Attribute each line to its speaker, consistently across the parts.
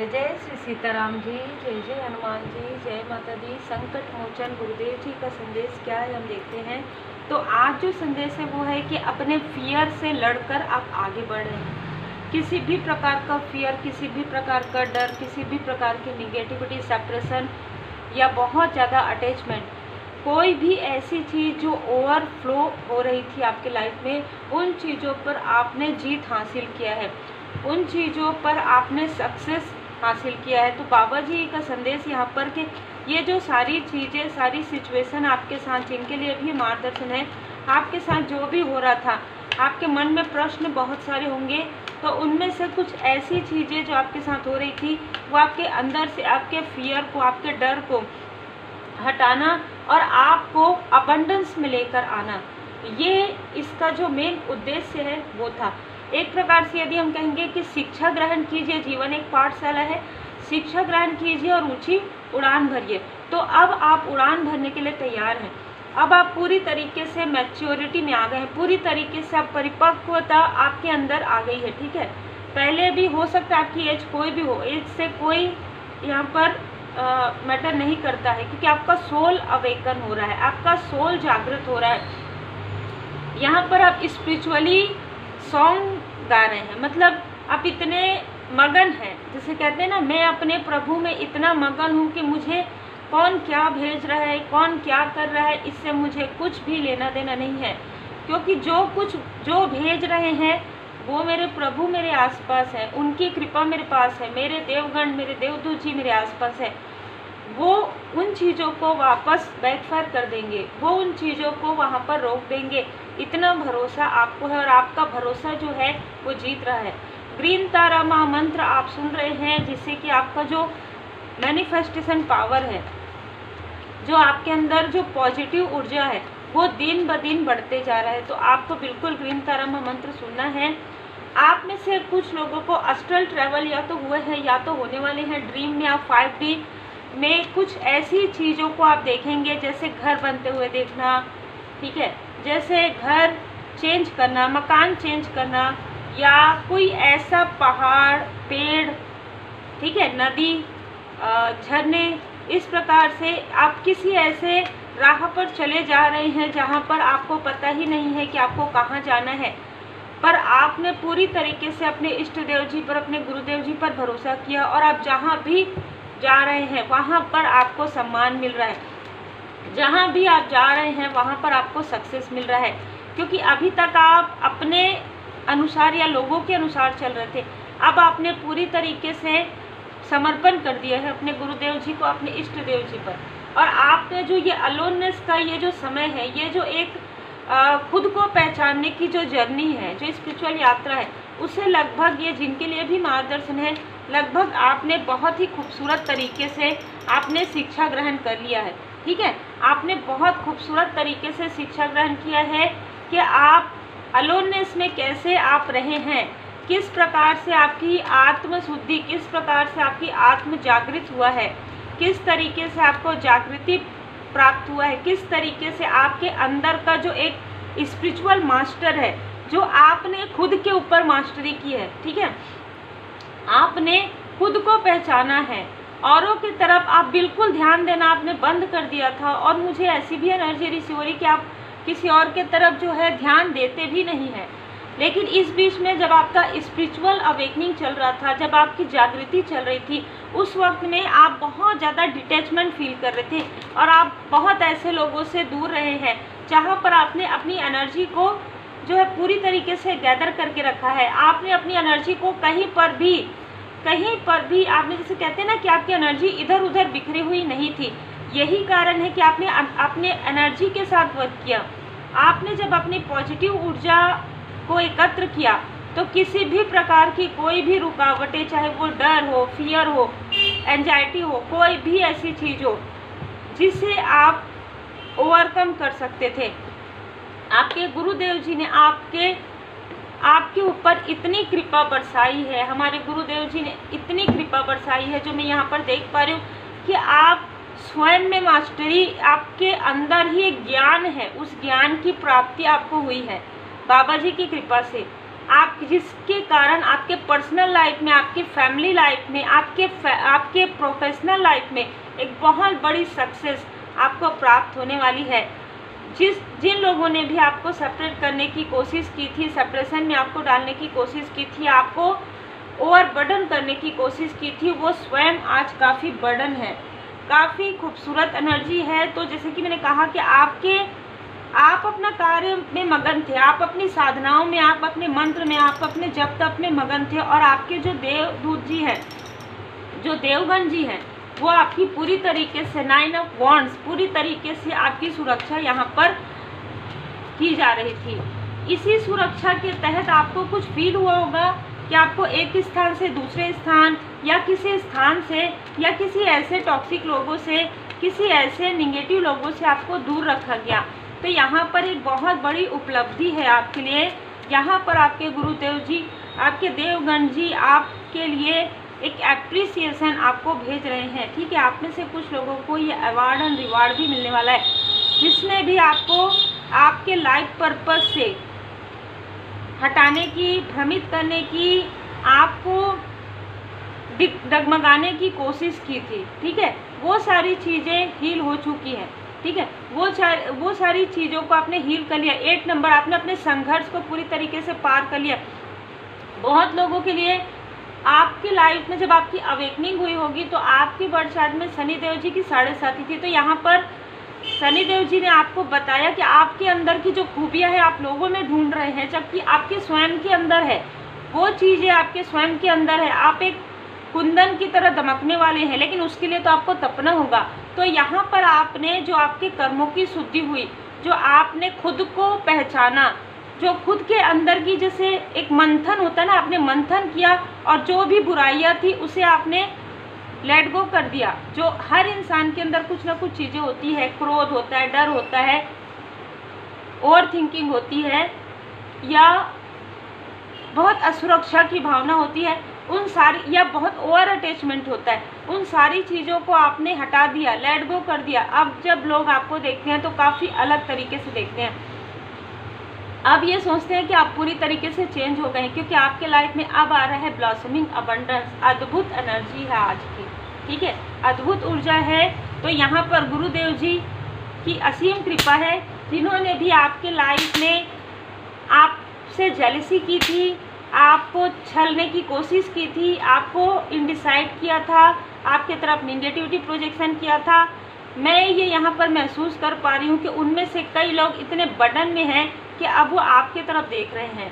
Speaker 1: जय श्री सीताराम जी, जय जय हनुमान जी, जय माता दी। संकट मोचन गुरुदेव जी का संदेश क्या है हम देखते हैं। तो आज जो संदेश है वो है कि अपने फियर से लड़कर आप आगे बढ़ रहे हैं। किसी भी प्रकार का फियर, किसी भी प्रकार का डर, किसी भी प्रकार की निगेटिविटी, सेपरेशन या बहुत ज़्यादा अटैचमेंट, कोई भी ऐसी चीज़ जो ओवरफ्लो हो रही थी आपके लाइफ में, उन चीज़ों पर आपने जीत हासिल किया है, उन चीज़ों पर आपने सक्सेस हासिल किया है। तो बाबा जी का संदेश यहाँ पर कि ये जो सारी चीज़ें, सारी सिचुएशन आपके साथ, जिनके लिए भी मार्गदर्शन है, आपके साथ जो भी हो रहा था, आपके मन में प्रश्न बहुत सारे होंगे, तो उनमें से कुछ ऐसी चीज़ें जो आपके साथ हो रही थी, वो आपके अंदर से आपके फियर को, आपके डर को हटाना और आपको अबंडेंस में लेकर आना, ये इसका जो मेन उद्देश्य है वो था। एक प्रकार से यदि हम कहेंगे कि शिक्षा ग्रहण कीजिए, जीवन एक पाठशाला है, शिक्षा ग्रहण कीजिए और ऊंची उड़ान भरिए। तो अब आप उड़ान भरने के लिए तैयार हैं। अब आप पूरी तरीके से मैच्योरिटी में आ गए हैं, पूरी तरीके से अब परिपक्वता आपके अंदर आ गई है। ठीक है, पहले भी हो सकता है आपकी एज कोई भी हो, एज से कोई यहाँ पर मैटर नहीं करता है, क्योंकि आपका सोल अवेकन हो रहा है, आपका सोल जागृत हो रहा है। यहाँ पर आप स्पिरिचुअली सॉन्ग गा रहे हैं, मतलब आप इतने मगन हैं, जैसे कहते हैं ना, मैं अपने प्रभु में इतना मगन हूँ कि मुझे कौन क्या भेज रहा है, कौन क्या कर रहा है, इससे मुझे कुछ भी लेना देना नहीं है, क्योंकि जो भेज रहे हैं वो मेरे प्रभु मेरे आसपास है, उनकी कृपा मेरे पास है, मेरे देवगण, मेरे देवदूत जी मेरे आसपास है। वो उन चीज़ों को वापस बैकफायर कर देंगे, वो उन चीज़ों को वहाँ पर रोक देंगे, इतना भरोसा आपको है। और आपका भरोसा जो है वो जीत रहा है। ग्रीन तारा महामंत्र आप सुन रहे हैं, जिससे कि आपका जो मैनिफेस्टेशन पावर है, जो आपके अंदर जो पॉजिटिव ऊर्जा है, वो दिन ब दिन बढ़ते जा रहा है। तो आपको बिल्कुल ग्रीन तारा महामंत्र सुनना है। आप में से कुछ लोगों को अस्ट्रल ट्रैवल या तो हुए हैं या तो होने वाले हैं। ड्रीम में आप 5D में कुछ ऐसी चीज़ों को आप देखेंगे, जैसे घर बनते हुए देखना, ठीक है, जैसे घर चेंज करना, मकान चेंज करना, या कोई ऐसा पहाड़, पेड़, ठीक है, नदी, झरने, इस प्रकार से आप किसी ऐसे राह पर चले जा रहे हैं जहाँ पर आपको पता ही नहीं है कि आपको कहाँ जाना है, पर आपने पूरी तरीके से अपने इष्ट देव जी पर, अपने गुरुदेव जी पर भरोसा किया, और आप जहाँ भी जा रहे हैं वहाँ पर आपको सम्मान मिल रहा है, जहाँ भी आप जा रहे हैं वहाँ पर आपको सक्सेस मिल रहा है। क्योंकि अभी तक आप अपने अनुसार या लोगों के अनुसार चल रहे थे, अब आपने पूरी तरीके से समर्पण कर दिया है अपने गुरुदेव जी को, अपने इष्ट देव जी पर। और आपने जो ये अलोननेस का ये जो समय है, ये जो एक खुद को पहचानने की जो जर्नी है, जो स्पिरिचुअल यात्रा है, उसे लगभग, ये जिनके लिए भी मार्गदर्शन है, लगभग आपने बहुत ही खूबसूरत तरीके से आपने शिक्षा ग्रहण कर लिया है। ठीक है, आपने बहुत खूबसूरत तरीके से शिक्षा ग्रहण किया है कि आप अलोननेस में कैसे आप रहे हैं, किस प्रकार से आपकी आत्मशुद्धि, किस प्रकार से आपकी आत्म जागृत हुआ है, किस तरीके से आपको जागृति प्राप्त हुआ है, किस तरीके से आपके अंदर का जो एक स्पिरिचुअल मास्टर है, जो आपने खुद के ऊपर मास्टरी की है। ठीक है, आपने खुद को पहचाना है, औरों की तरफ आप बिल्कुल ध्यान देना आपने बंद कर दिया था। और मुझे ऐसी भी एनर्जी रिसीव हो रही कि आप किसी और के तरफ जो है ध्यान देते भी नहीं हैं। लेकिन इस बीच में जब आपका स्पिरिचुअल अवेकनिंग चल रहा था, जब आपकी जागृति चल रही थी, उस वक्त में आप बहुत ज़्यादा डिटैचमेंट फील कर रहे थे, और आप बहुत ऐसे लोगों से दूर रहे हैं जहाँ पर आपने अपनी एनर्जी को जो है पूरी तरीके से गैदर करके रखा है। आपने अपनी एनर्जी को कहीं पर भी आपने, जैसे कहते हैं ना, कि आपकी एनर्जी इधर उधर बिखरी हुई नहीं थी। यही कारण है कि आपने अपने एनर्जी के साथ वर्क किया। आपने जब अपनी पॉजिटिव ऊर्जा को एकत्र किया, तो किसी भी प्रकार की कोई भी रुकावटें, चाहे वो डर हो, फियर हो, एंजाइटी हो, कोई भी ऐसी चीज़ हो जिसे आप ओवरकम कर सकते थे, आपके गुरुदेव जी ने आपके ऊपर इतनी कृपा बरसाई है। हमारे गुरुदेव जी ने इतनी कृपा बरसाई है, जो मैं यहाँ पर देख पा रही हूँ कि आप स्वयं में मास्टरी, आपके अंदर ही एक ज्ञान है, उस ज्ञान की प्राप्ति आपको हुई है बाबा जी की कृपा से। आप जिसके कारण आपके पर्सनल लाइफ में, आपकी फैमिली लाइफ में, आपके प्रोफेशनल लाइफ में एक बहुत बड़ी सक्सेस आपको प्राप्त होने वाली है। जिन लोगों ने भी आपको सेपरेट करने की कोशिश की थी, सेपरेशन में आपको डालने की कोशिश की थी, आपको ओवरबर्डन करने की कोशिश की थी, वो स्वयं आज काफ़ी बर्डन है, काफ़ी खूबसूरत एनर्जी है। तो जैसे कि मैंने कहा कि आप अपना कार्य में मगन थे, आप अपनी साधनाओं में, आप अपने मंत्र में, आप अपने जप तप में मगन थे, और आपके जो देवदूत जी हैं, जो देवगण जी हैं, वो आपकी पूरी तरीके से 9 ऑफ वॉन्ड्स पूरी तरीके से आपकी सुरक्षा यहाँ पर की जा रही थी। इसी सुरक्षा के तहत आपको कुछ फील हुआ होगा कि आपको एक स्थान से दूसरे स्थान, या किसी स्थान से, या किसी ऐसे टॉक्सिक लोगों से, किसी ऐसे निगेटिव लोगों से आपको दूर रखा गया। तो यहाँ पर एक बहुत बड़ी उपलब्धि है आपके लिए। यहाँ पर आपके गुरुदेव जी, आपके देवगण जी आपके लिए एक एप्रिसिएशन आपको भेज रहे हैं, ठीक है। आप में से कुछ लोगों को ये अवार्ड एंड रिवार्ड भी मिलने वाला है, जिसने भी आपको आपके लाइफ पर्पस से हटाने की, भ्रमित करने की, आपको डगमगाने की कोशिश की थी, ठीक है, वो सारी चीज़ें हील हो चुकी हैं, ठीक है। वो सारी चीज़ों को आपने हील कर लिया। 8 नंबर, आपने अपने संघर्ष को पूरी तरीके से पार कर लिया। बहुत लोगों के लिए आपकी लाइफ में जब आपकी अवेकनिंग हुई होगी तो आपकी बर्थ चार्ट में शनिदेव जी की 7.5 थी। तो यहाँ पर शनिदेव जी ने आपको बताया कि आपके अंदर की जो खूबियाँ हैं आप लोगों में ढूंढ रहे हैं, जबकि आपके स्वयं के अंदर है, वो चीज़ें आपके स्वयं के अंदर है। आप एक कुंदन की तरह दमकने वाले हैं, लेकिन उसके लिए तो आपको तपना होगा। तो यहाँ पर आपने जो आपके कर्मों की शुद्धि हुई, जो आपने खुद को पहचाना, जो खुद के अंदर की जैसे एक मंथन होता है ना, आपने मंथन किया और जो भी बुराइयाँ थी उसे आपने लेट गो कर दिया। जो हर इंसान के अंदर कुछ ना कुछ चीज़ें होती है, क्रोध होता है, डर होता है, ओवर थिंकिंग होती है, या बहुत असुरक्षा की भावना होती है, उन सारी, या बहुत ओवर अटैचमेंट होता है, उन सारी चीज़ों को आपने हटा दिया, लेट गो कर दिया। अब जब लोग आपको देखते हैं तो काफ़ी अलग तरीके से देखते हैं। अब ये सोचते हैं कि आप पूरी तरीके से चेंज हो गए हैं, क्योंकि आपके लाइफ में अब आ रहा है ब्लॉसमिंग अबंडेंस। अद्भुत एनर्जी है आज की, ठीक है, अद्भुत ऊर्जा है। तो यहाँ पर गुरुदेव जी की असीम कृपा है, जिन्होंने भी आपके लाइफ में आपसे जेलसी की थी, आपको छलने की कोशिश की थी, आपको इनडिसाइड किया था, आपके तरफ निगेटिविटी प्रोजेक्शन किया था। मैं ये यहाँ पर महसूस कर पा रही हूँ कि उनमें से कई लोग इतने बर्डन में हैं कि अब वो आपके तरफ देख रहे हैं।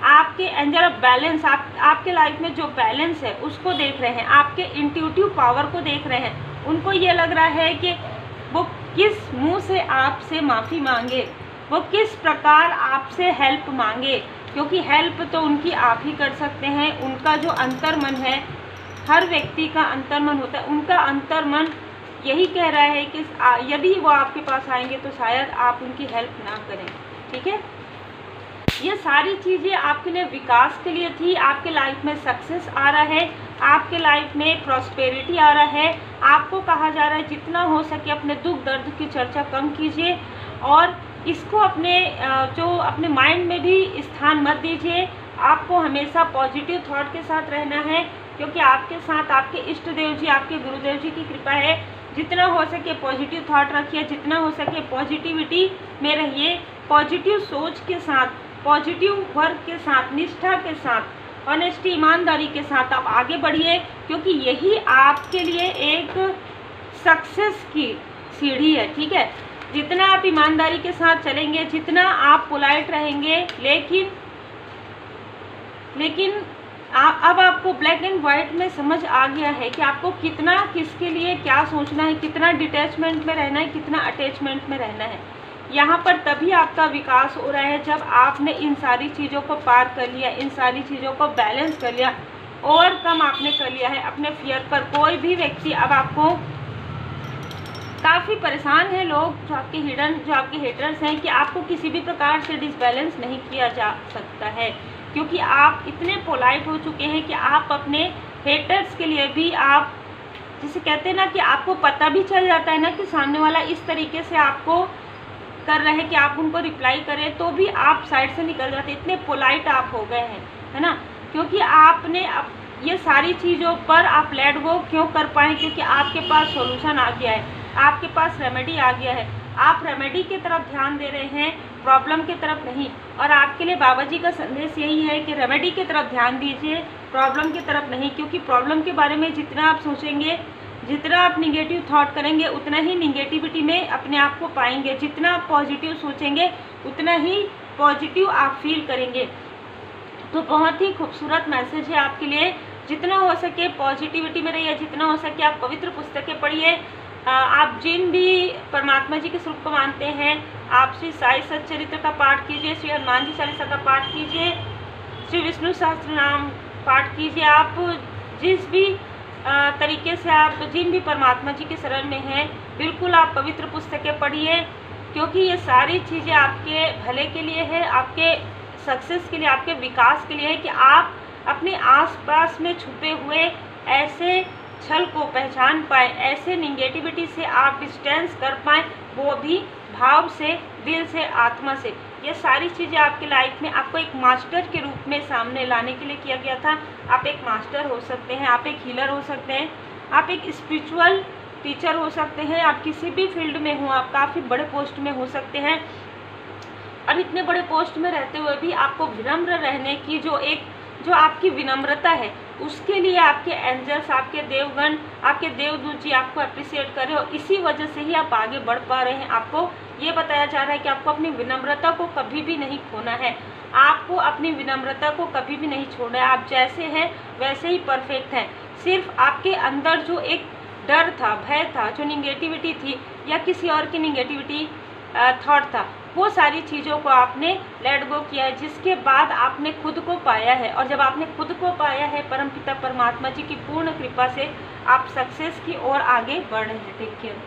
Speaker 1: आपके एंजल ऑफ बैलेंस, आपके लाइफ में जो बैलेंस है उसको देख रहे हैं, आपके इंट्यूटिव पावर को देख रहे हैं। उनको ये लग रहा है कि वो किस मुंह से आपसे माफ़ी मांगे, वो किस प्रकार आपसे हेल्प मांगे, क्योंकि हेल्प तो उनकी आप ही कर सकते हैं। उनका जो अंतर्मन है, हर व्यक्ति का अंतर्मन होता है, उनका अंतर्मन यही कह रहा है कि यदि वो आपके पास आएंगे तो शायद आप उनकी हेल्प ना करें, ठीक है। ये सारी चीज़ें आपके लिए विकास के लिए थी। आपके लाइफ में सक्सेस आ रहा है, आपके लाइफ में प्रॉस्पेरिटी आ रहा है। आपको कहा जा रहा है जितना हो सके अपने दुख दर्द की चर्चा कम कीजिए, और इसको अपने माइंड में भी स्थान मत दीजिए। आपको हमेशा पॉजिटिव थॉट के साथ रहना है, क्योंकि आपके साथ आपके इष्ट देव जी, आपके गुरुदेव जी की कृपा है। जितना हो सके पॉजिटिव थॉट रखिए, जितना हो सके पॉजिटिविटी में रहिए, पॉजिटिव सोच के साथ, पॉजिटिव वर्क के साथ, निष्ठा के साथ, ऑनेस्टी, ईमानदारी के साथ आप आगे बढ़िए, क्योंकि यही आपके लिए एक सक्सेस की सीढ़ी है, ठीक है। जितना आप ईमानदारी के साथ चलेंगे, जितना आप पोलाइट रहेंगे, लेकिन अब आपको ब्लैक एंड वाइट में समझ आ गया है कि आपको कितना किसके लिए क्या सोचना है, कितना डिटैचमेंट में रहना है, कितना अटैचमेंट में रहना है। यहाँ पर तभी आपका विकास हो रहा है जब आपने इन सारी चीज़ों को पार कर लिया, इन सारी चीज़ों को बैलेंस कर लिया, ओवरकम आपने कर लिया है अपने फियर पर। कोई भी व्यक्ति अब आपको काफ़ी परेशान है, लोग जो आपके हेटर्स हैं, कि आपको किसी भी प्रकार से डिसबैलेंस नहीं किया जा सकता है, क्योंकि आप इतने पोलाइट हो चुके हैं कि आप अपने हेटर्स के लिए भी, आप जिसे कहते हैं ना कि आपको पता भी चल जाता है ना कि सामने वाला इस तरीके से आपको कर रहे हैं कि आप उनको रिप्लाई करें, तो भी आप साइड से निकल जाते, इतने पोलाइट आप हो गए हैं, है ना। क्योंकि आपने ये सारी चीज़ों पर आप लेट गो क्यों कर पाए, क्योंकि आपके पास सॉल्यूशन आ गया है, आपके पास रेमेडी आ गया है। आप रेमेडी की तरफ ध्यान दे रहे हैं, प्रॉब्लम की तरफ नहीं। और आपके लिए बाबा जी का संदेश यही है कि रेमेडी की तरफ ध्यान दीजिए, प्रॉब्लम की तरफ नहीं। क्योंकि प्रॉब्लम के बारे में जितना आप सोचेंगे, जितना आप निगेटिव थॉट करेंगे, उतना ही निगेटिविटी में अपने आप को पाएंगे। जितना आप पॉजिटिव सोचेंगे, उतना ही पॉजिटिव आप फील करेंगे। तो बहुत ही खूबसूरत मैसेज है आपके लिए। जितना हो सके पॉजिटिविटी में रहिए, जितना हो सके आप पवित्र पुस्तकें पढ़िए। आप जिन भी परमात्मा जी के स्वरूप को मानते हैं, आप श्री साई सच्चरित्र का पाठ कीजिए, श्री हनुमान जी चालीसा का पाठ कीजिए, श्री विष्णु सहस्त्र नाम पाठ कीजिए। आप जिस भी तरीके से आप जिन भी परमात्मा जी के शरण में हैं, बिल्कुल आप पवित्र पुस्तकें पढ़िए। क्योंकि ये सारी चीज़ें आपके भले के लिए है, आपके सक्सेस के लिए, आपके विकास के लिए है कि आप अपने आसपास में छुपे हुए ऐसे छल को पहचान पाए, ऐसे निगेटिविटी से आप डिस्टेंस कर पाए, वो भी भाव से, दिल से, आत्मा से। ये सारी चीज़ें आपकी लाइफ में आपको एक मास्टर के रूप में सामने लाने के लिए किया गया था। आप एक मास्टर हो सकते हैं, आप एक हीलर हो सकते हैं, आप एक स्पिरिचुअल टीचर हो सकते हैं, आप किसी भी फील्ड में हो, आप काफ़ी बड़े पोस्ट में हो सकते हैं। और इतने बड़े पोस्ट में रहते हुए भी आपको विनम्र रहने की जो आपकी विनम्रता है, उसके लिए आपके एंजल्स, आपके देवगण, आपके देवदूत जी आपको अप्रिशिएट कर रहे हो। इसी वजह से ही आप आगे बढ़ पा रहे हैं। आपको ये बताया जा रहा है कि आपको अपनी विनम्रता को कभी भी नहीं खोना है, आपको अपनी विनम्रता को कभी भी नहीं छोड़ना है। आप जैसे हैं वैसे ही परफेक्ट हैं। सिर्फ आपके अंदर जो एक डर था, भय था, जो निगेटिविटी थी या किसी और की निगेटिविटी थॉट था, वो सारी चीज़ों को आपने लेट गो किया है, जिसके बाद आपने खुद को पाया है। और जब आपने खुद को पाया है, परमपिता परमात्मा जी की पूर्ण कृपा से आप सक्सेस की ओर आगे बढ़ रहे हैं। Take care.